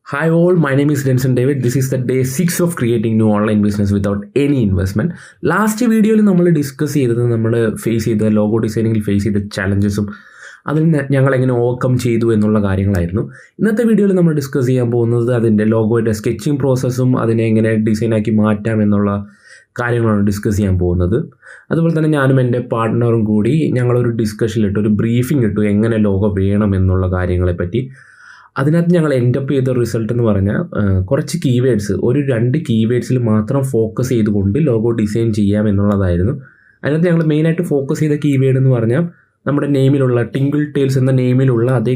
Hi all, my name is Denson David. This is the day 6 of creating new online business without any investment. Last വീഡിയോയിൽ നമ്മൾ discuss ചെയ്തത് നമ്മൾ face ചെയ്ത logo ഡിസൈനിങ്ങിൽ face ചെയ്ത ചലഞ്ചസും അതിന് ഞങ്ങൾ എങ്ങനെ ഓവർകം ചെയ്തു എന്നുള്ള കാര്യങ്ങളായിരുന്നു. ഇന്നത്തെ വീഡിയോയിൽ നമ്മൾ ഡിസ്കസ് ചെയ്യാൻ പോകുന്നത് അതിൻ്റെ ലോഗോയുടെ സ്കെച്ചിങ് പ്രോസസ്സും അതിനെ എങ്ങനെ ഡിസൈനാക്കി മാറ്റാം എന്നുള്ള കാര്യങ്ങളാണ് ഡിസ്കസ് ചെയ്യാൻ പോകുന്നത്. അതുപോലെ തന്നെ ഞാനും എൻ്റെ പാർട്ട്ണറും കൂടി ഞങ്ങളൊരു ഡിസ്കഷനിലിട്ട് ഒരു ബ്രീഫിംഗ് ഇട്ടു എങ്ങനെ ലോഗോ വേണം എന്നുള്ള കാര്യങ്ങളെപ്പറ്റി. അതിനകത്ത് ഞങ്ങൾ എൻഡപ്പ് ചെയ്ത റിസൾട്ട് എന്ന് പറഞ്ഞാൽ കുറച്ച് കീവേഡ്സ്, ഒരു 2 കീവേഡ്സിൽ മാത്രം ഫോക്കസ് ചെയ്തുകൊണ്ട് ലോഗോ ഡിസൈൻ ചെയ്യാം എന്നുള്ളതായിരുന്നു. അതിനകത്ത് ഞങ്ങൾ മെയിനായിട്ട് ഫോക്കസ് ചെയ്ത കീവേഡ് എന്ന് പറഞ്ഞാൽ നമ്മുടെ നെയിമിലുള്ള ടിങ്കിൾ ടെയിൽസ് എന്ന നെയിമിലുള്ള അതേ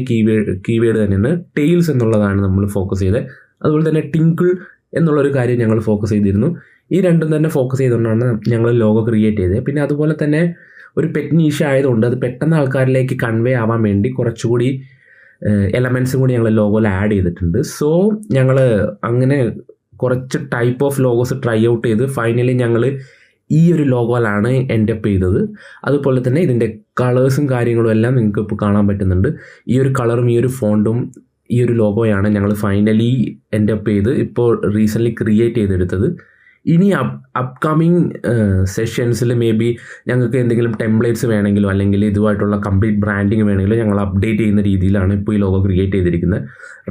കീവേഡ് തന്നെയാണ് ടെയിൽസ് എന്നുള്ളതാണ് നമ്മൾ ഫോക്കസ് ചെയ്തത്. അതുപോലെ തന്നെ ടിങ്കിൾ എന്നുള്ളൊരു കാര്യം ഞങ്ങൾ ഫോക്കസ് ചെയ്തിരുന്നു. ഈ രണ്ടും തന്നെ ഫോക്കസ് ചെയ്തുകൊണ്ടാണ് ഞങ്ങൾ ലോഗോ ക്രിയേറ്റ് ചെയ്തത്. പിന്നെ അതുപോലെ തന്നെ ഒരു പെറ്റ് നീഷ് ആയതുകൊണ്ട് അത് പെട്ടെന്ന് ആൾക്കാരിലേക്ക് കൺവേ ആവാൻ വേണ്ടി കുറച്ചുകൂടി എലമെൻറ്റ്സും കൂടി ഞങ്ങൾ ലോഗോയിൽ ആഡ് ചെയ്തിട്ടുണ്ട്. സോ ഞങ്ങൾ അങ്ങനെ കുറച്ച് type of logos try out ചെയ്ത് ഫൈനലി ഞങ്ങൾ ഈ ഒരു ലോഗോയിലാണ് എൻഡപ്പ് ചെയ്തത്. അതുപോലെ തന്നെ ഇതിൻ്റെ കളേഴ്സും കാര്യങ്ങളും എല്ലാം നിങ്ങൾക്ക് ഇപ്പോൾ കാണാൻ പറ്റുന്നുണ്ട്. ഈ ഒരു കളറും ഈ ഒരു ഫോണ്ടും ഈ ഒരു ലോഗോയാണ് ഞങ്ങൾ ഫൈനലി എൻഡപ്പ് ചെയ്ത് ഇപ്പോൾ റീസെൻ്റ്ലി ക്രിയേറ്റ് ചെയ്തെടുത്തത്. ഇനി അപ്കമിങ് സെഷൻസിൽ മേ ബി ഞങ്ങൾക്ക് എന്തെങ്കിലും ടെംപ്ലേറ്റ്സ് വേണമെങ്കിലോ അല്ലെങ്കിൽ ഇതുമായിട്ടുള്ള കംപ്ലീറ്റ് ബ്രാൻഡിങ് വേണമെങ്കിലോ ഞങ്ങൾ അപ്ഡേറ്റ് ചെയ്യുന്ന രീതിയിലാണ് ഇപ്പോൾ ഈ ലോഗോ ക്രിയേറ്റ് ചെയ്തിരിക്കുന്നത്.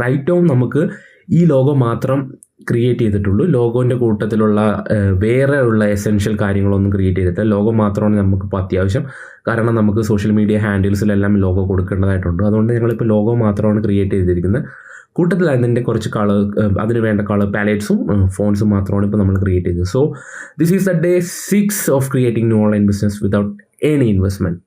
റൈറ്റ് നൗ നമുക്ക് ഈ ലോഗോ മാത്രം ക്രിയേറ്റ് ചെയ്തിട്ടുള്ളൂ. ലോഗോൻ്റെ കൂട്ടത്തിലുള്ള വേറെ ഉള്ള എസെൻഷ്യൽ കാര്യങ്ങളൊന്നും ക്രിയേറ്റ് ചെയ്തിട്ടില്ല. ലോഗോ മാത്രമാണ് നമുക്കിപ്പോൾ അത്യാവശ്യം. കാരണം നമുക്ക് സോഷ്യൽ മീഡിയ ഹാൻഡിൽസിലെല്ലാം ലോഗോ കൊടുക്കേണ്ടതായിട്ടുണ്ട്. അതുകൊണ്ട് ഞങ്ങളിപ്പോൾ ലോഗോ മാത്രമാണ് ക്രിയേറ്റ് ചെയ്തിരിക്കുന്നത്. കൂട്ടത്തിൽ അതിൻ്റെ കുറച്ച് അതിന് വേണ്ട കളർ പാലേറ്റ്സും ഫോൺസും മാത്രമാണ് ഇപ്പോൾ നമ്മൾ ക്രിയേറ്റ് ചെയ്തത്. So this is the day 6 of creating new online business without any investment.